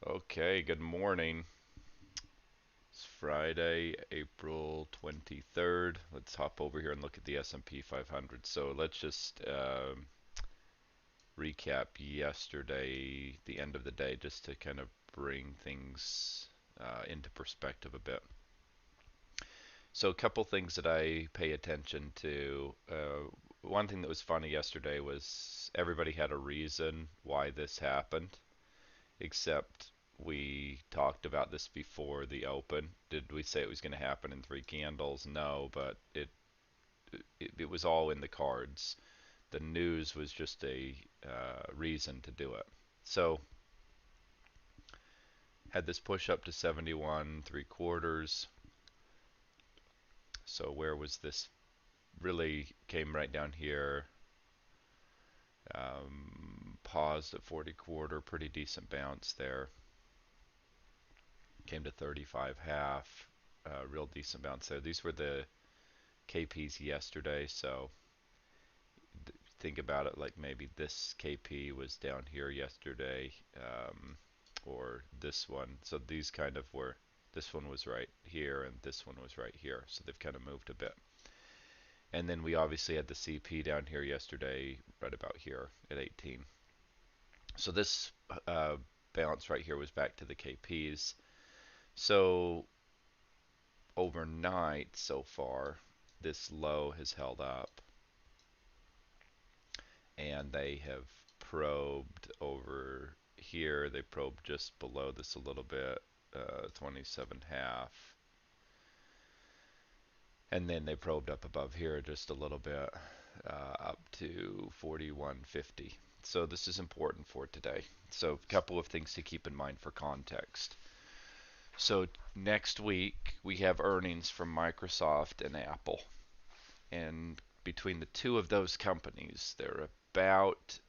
Okay, good morning. It's Friday, April 23rd. Let's hop over here and look at the S&P 500. So let's just recap yesterday, the end of the day, just to kind of bring things into perspective a bit. So a couple things that I pay attention to. One thing that was funny yesterday was everybody had a reason why this happened, except we talked about this before the open. Did we say it was going to happen in three candles? No, but it was all in the cards. The news was just a reason to do it. So had this push up to 71 three quarters. So where was this? Really came right down here. Paused at 40 quarter, pretty decent bounce there. Came to 35 half, real decent bounce there. These were the KPs yesterday, so think about it like maybe this KP was down here yesterday, or this one. So these kind of were, this one was right here and this one was right here. So they've kind of moved a bit. And then we obviously had the CP down here yesterday, right about here at 18. So this bounce right here was back to the KPs. So overnight so far, this low has held up and they have probed over here. They probed just below this a little bit, 27 half, and then they probed up above here just a little bit, up to 41.50. So this is important for today. So a couple of things to keep in mind for context. So next week we have earnings from Microsoft and Apple, and between the two of those companies, they're about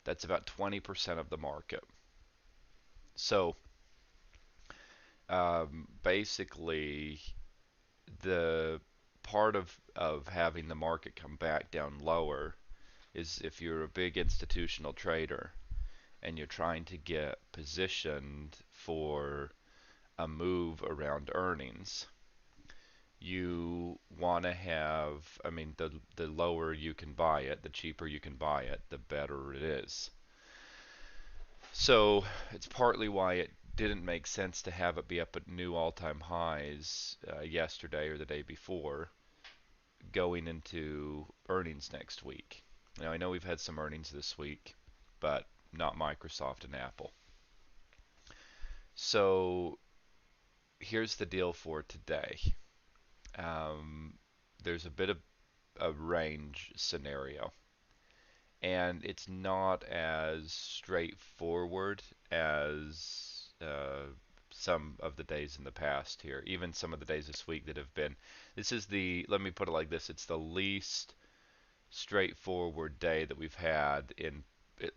that's about 20% of the market. So basically, the part of having the market come back down lower is if you're a big institutional trader and you're trying to get positioned for a move around earnings, you want to have, I mean, the lower you can buy it, the cheaper you can buy it, the better it is. So it's partly why it didn't make sense to have it be up at new all-time highs yesterday or the day before going into earnings next week. Now I know we've had some earnings this week, but not Microsoft and Apple. So here's the deal for today. Um, there's a bit of a range scenario, and it's not as straightforward as some of the days in the past here, even some of the days this week that have been. This is the, let me put it like this, it's the least straightforward day that we've had in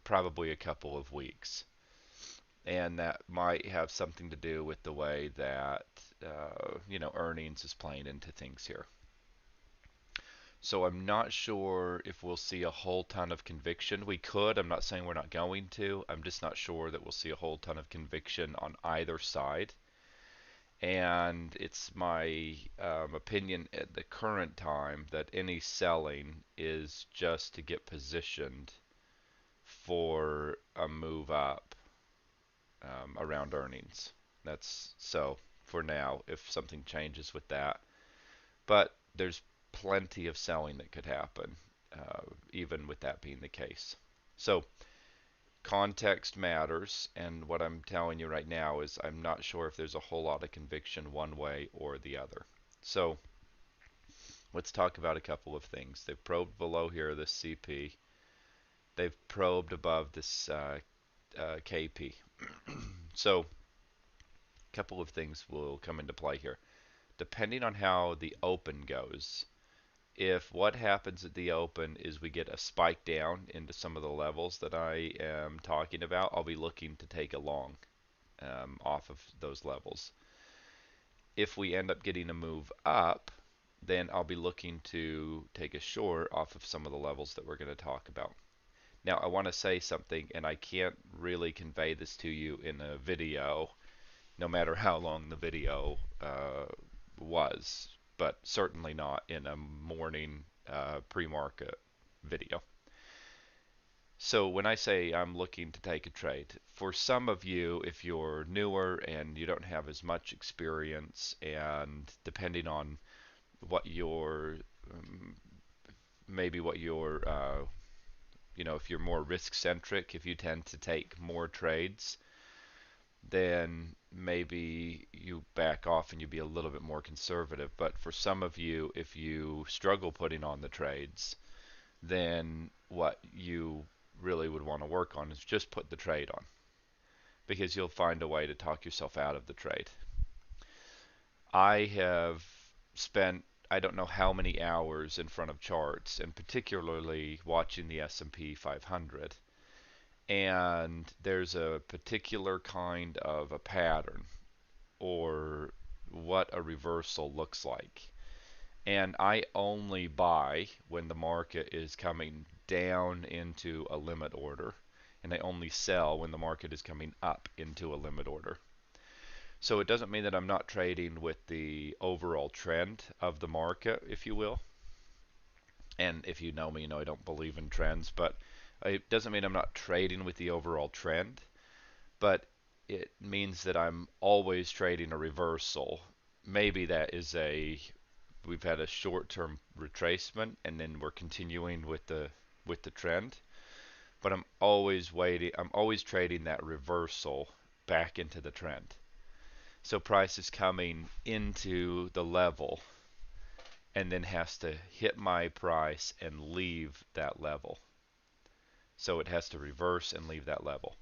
probably a couple of weeks. And that might have something to do with the way that, earnings is playing into things here. So I'm not sure if we'll see a whole ton of conviction. We could. I'm not saying we're not going to. I'm just not sure that we'll see a whole ton of conviction on either side. And it's my opinion at the current time that any selling is just to get positioned for a move up around earnings. That's so for now, if something changes with that. But there's plenty of selling that could happen, even with that being the case. So context matters, and what I'm telling you right now is I'm not sure if there's a whole lot of conviction one way or the other. So let's talk about a couple of things. They've probed below here this CP. They've probed above this KP. So a couple of things will come into play here. Depending on how the open goes, if what happens at the open is we get a spike down into some of the levels that I am talking about, I'll be looking to take a long off of those levels. If we end up getting a move up, then I'll be looking to take a short off of some of the levels that we're going to talk about. Now, I want to say something, and I can't really convey this to you in a video, no matter how long the video was, but certainly not in a morning pre-market video. So when I say I'm looking to take a trade, for some of you, if you're newer and you don't have as much experience, and depending on what your maybe what your if you're more risk centric, if you tend to take more trades, then maybe you back off and you be a little bit more conservative. But for some of you, if you struggle putting on the trades, then what you really would want to work on is just put the trade on, because you'll find a way to talk yourself out of the trade. I have spent I don't know how many hours in front of charts, and particularly watching the S&P 500. And there's a particular kind of a pattern, or what a reversal looks like. And I only buy when the market is coming down into a limit order, and I only sell when the market is coming up into a limit order. So it doesn't mean that I'm not trading with the overall trend of the market, if you will. And if you know me, you know I don't believe in trends, but it doesn't mean I'm not trading with the overall trend, but it means that I'm always trading a reversal. Maybe that is we've had a short-term retracement and then we're continuing with the trend, but I'm always trading that reversal back into the trend. So price is coming into the level and then has to hit my price and leave that level. So it has to reverse and leave that level.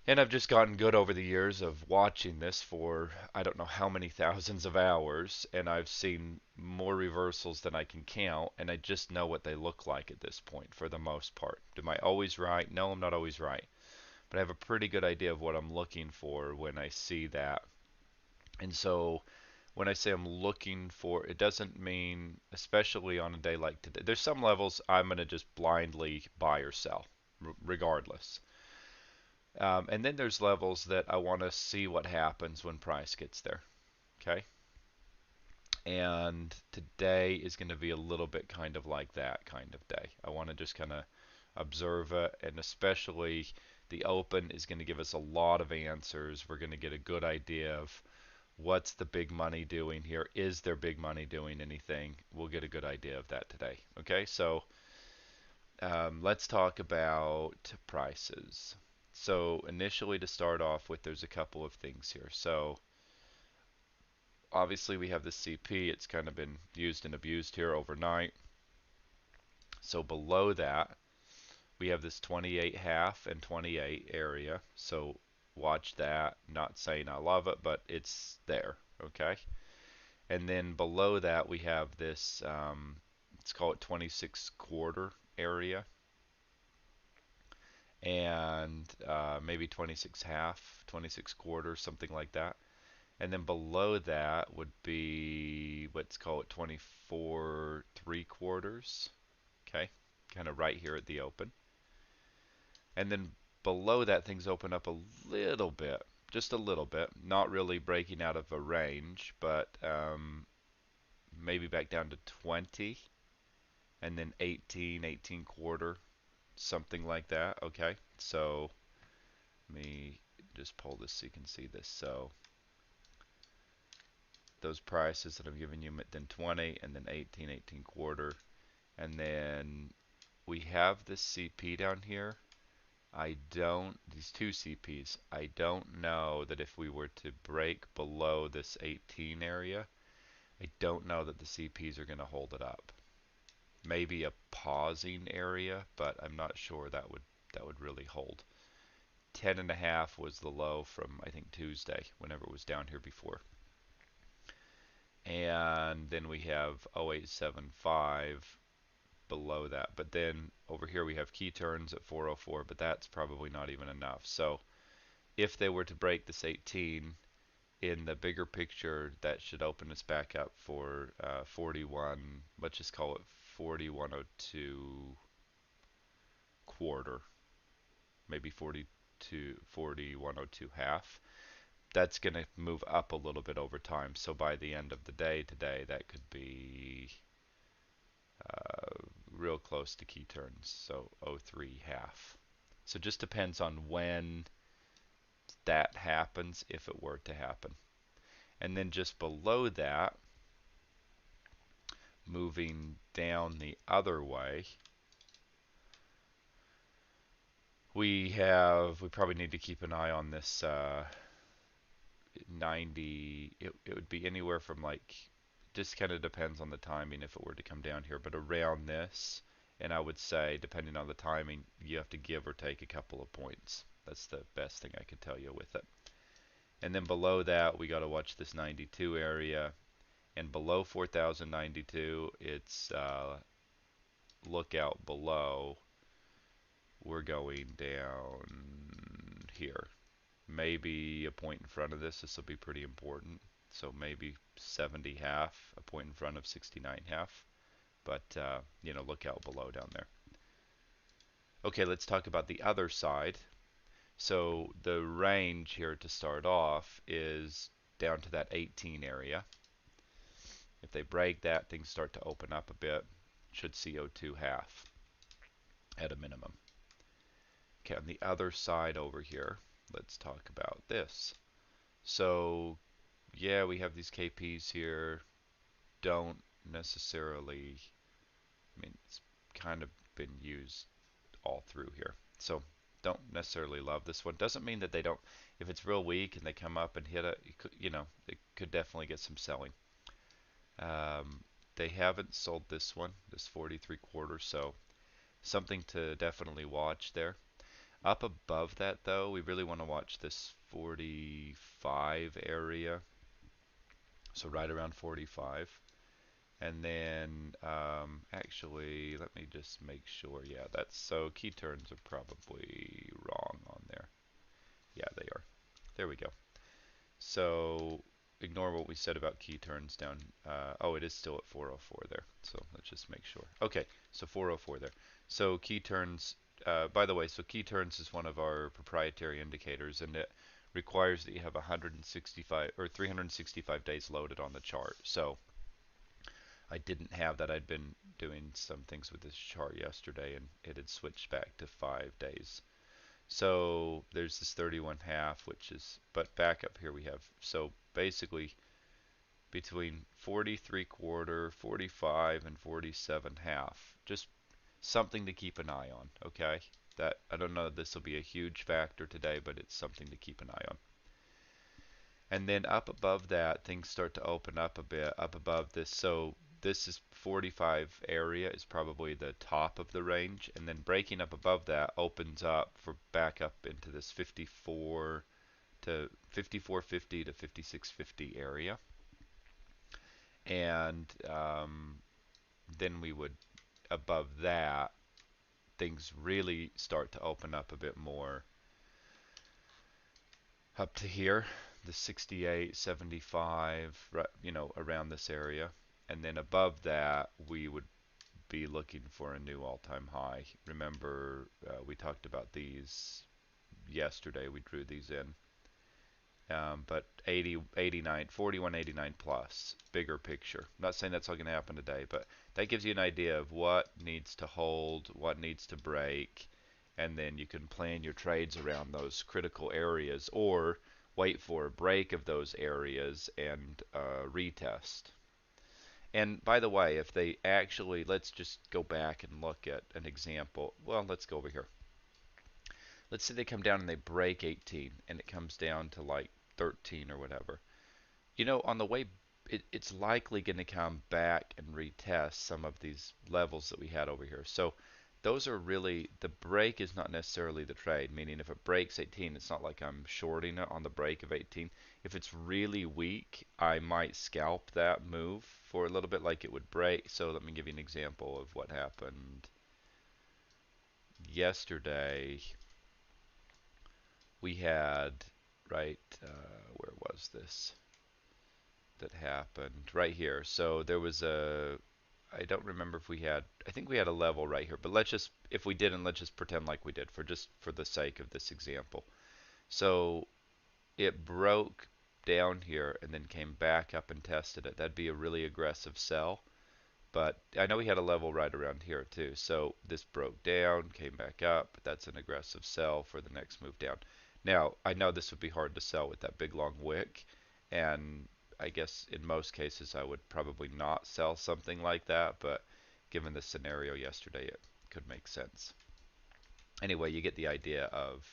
And I've just gotten good over the years of watching this for I don't know how many thousands of hours, and I've seen more reversals than I can count, and I just know what they look like at this point for the most part. Am I always right? No, I'm not always right. But I have a pretty good idea of what I'm looking for when I see that. And so when I say I'm looking for, it doesn't mean, especially on a day like today, there's some levels I'm going to just blindly buy or sell, regardless. And then there's levels that I want to see what happens when price gets there. Okay. And today is going to be a little bit kind of like that kind of day. I want to just kind of observe it, and especially the open is going to give us a lot of answers. We're going to get a good idea of what's the big money doing here. Is there big money doing anything? We'll get a good idea of that today. Okay, so let's talk about prices. So initially, to start off with, there's a couple of things here. So obviously we have the CP. It's kind of been used and abused here overnight. So below that, we have this 28 half and 28 area. So watch that. Not saying I love it, but it's there. Okay. And then below that, we have this, let's call it 26 quarter area, and maybe 26 half, 26 quarters, something like that. And then below that would be, let's call it 24 3/4. Okay, kind of right here at the open. And then below that, things open up a little bit, just a little bit, not really breaking out of a range, but maybe back down to 20, and then 18, 18/4, something like that. Okay, so let me just pull this so you can see this. So those prices that I'm giving you, then 20, and then 18, 18/4, and then we have this CP down here. These two CPs, I don't know that if we were to break below this 18 area, I don't know that the CPs are going to hold it up. Maybe a pausing area, but I'm not sure that would really hold. 10.5 was the low from I think Tuesday, whenever it was down here before. And then we have 0875 below that. But then over here we have key turns at 404, but that's probably not even enough. So if they were to break this 18 in the bigger picture, that should open us back up for 41. Let's just call it 4102. quarter, maybe 42, 40, 102 half. That's going to move up a little bit over time. So by the end of the day today, that could be real close to key turns. So 03 half. So just depends on when that happens, if it were to happen. And then just below that, moving down the other way, we probably need to keep an eye on this 90. It would be anywhere from like, just kind of depends on the timing if it were to come down here, but around this. And I would say, depending on the timing, you have to give or take a couple of points. That's the best thing I could tell you with it. And then below that, we got to watch this 92 area. And below 4092, it's lookout below. We're going down here. Maybe a point in front of this. This will be pretty important. So maybe 70 half, a point in front of 69 half. But, you know, look out below down there. Okay, let's talk about the other side. So the range here to start off is down to that 18 area. If they break that, things start to open up a bit. Should CO2 half at a minimum. Okay, on the other side over here, let's talk about this. So yeah, we have these KPs here. Don't necessarily, I mean, it's kind of been used all through here. So don't necessarily love this one. Doesn't mean that they don't, if it's real weak and they come up and hit it, you know, it could definitely get some selling. They haven't sold this one, this 43 quarters, so something to definitely watch there. Up above that though, we really want to watch this 45 area. So right around 45. And then actually, let me just make sure. Yeah, that's so key turns are probably wrong on there. Yeah, they are. There we go. So ignore what we said about key turns down. Oh, it is still at 404 there. So let's just make sure. Okay, so 404 there. So key turns, by the way, so key turns is one of our proprietary indicators, and it requires that you have 165 or 365 days loaded on the chart. So I didn't have that. I'd been doing some things with this chart yesterday, and it had switched back to 5 days. So there's this 31 half, which is, but back up here we have, so basically between 43 quarter, 45, and 47 half. Just something to keep an eye on, okay? That, I don't know if this will be a huge factor today, but it's something to keep an eye on. And then up above that, things start to open up a bit, up above this. So this is 45 area is probably the top of the range, and then breaking up above that opens up for back up into this 54 to 5450 to 5650 area. And then we would, above that, things really start to open up a bit more up to here, the 68, 75, you know, around this area. And then above that, we would be looking for a new all-time high. Remember, we talked about these yesterday. We drew these in. But 80, 89, 4189 plus, bigger picture. I'm not saying that's all going to happen today, but that gives you an idea of what needs to hold, what needs to break, and then you can plan your trades around those critical areas or wait for a break of those areas and retest. And by the way, if they actually, let's just go back and look at an example. Well, let's go over here. Let's say they come down and they break 18 and it comes down to like 13 or whatever. You know, on the way, it's likely going to come back and retest some of these levels that we had over here. So those are really, the break is not necessarily the trade, meaning if it breaks 18, it's not like I'm shorting it on the break of 18. If it's really weak, I might scalp that move for a little bit like it would break. So let me give you an example of what happened yesterday. We had, right, where was this that happened? Right here. So there was a I don't remember if we had, I think we had a level right here, but let's just, if we didn't, let's just pretend like we did for just for the sake of this example. So it broke down here and then came back up and tested it. That'd be a really aggressive sell. But I know we had a level right around here too. So this broke down, came back up. That's an aggressive sell for the next move down. Now, I know this would be hard to sell with that big long wick, and I guess in most cases I would probably not sell something like that, but given the scenario yesterday, it could make sense. Anyway, you get the idea of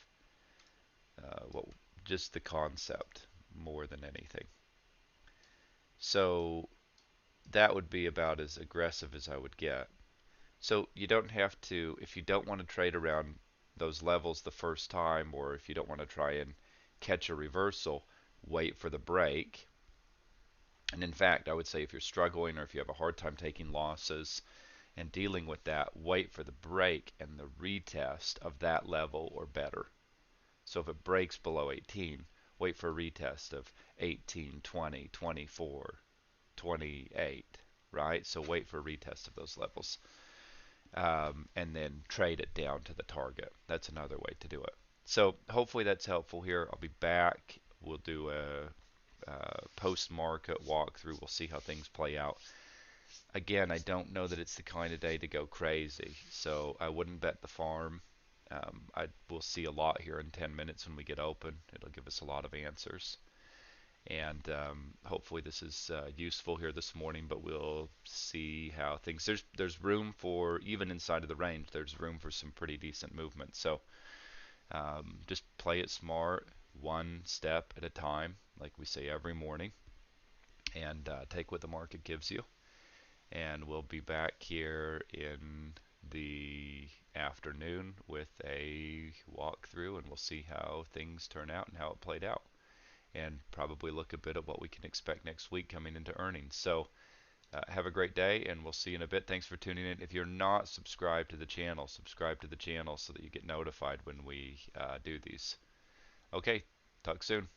what just the concept more than anything. So that would be about as aggressive as I would get. So you don't have to, if you don't want to trade around those levels the first time, or if you don't want to try and catch a reversal, wait for the break. And in fact, I would say if you're struggling or if you have a hard time taking losses and dealing with that, wait for the break and the retest of that level or better. So if it breaks below 18, wait for a retest of 18, 20, 24, 28, right? So wait for a retest of those levels. And then trade it down to the target. That's another way to do it. So hopefully that's helpful here. I'll be back. We'll do a post-market walkthrough. We'll see how things play out. Again, I don't know that it's the kind of day to go crazy, so I wouldn't bet the farm. We'll see a lot here in 10 minutes when we get open. It'll give us a lot of answers. And hopefully this is useful here this morning, but we'll see how things, there's room for, even inside of the range, there's room for some pretty decent movement. So just play it smart, one step at a time, like we say every morning, and take what the market gives you. And we'll be back here in the afternoon with a walkthrough, and we'll see how things turn out and how it played out, and probably look a bit at what we can expect next week coming into earnings. So have a great day, and we'll see you in a bit. Thanks for tuning in. If you're not subscribed to the channel, subscribe to the channel so that you get notified when we do these. Okay, talk soon.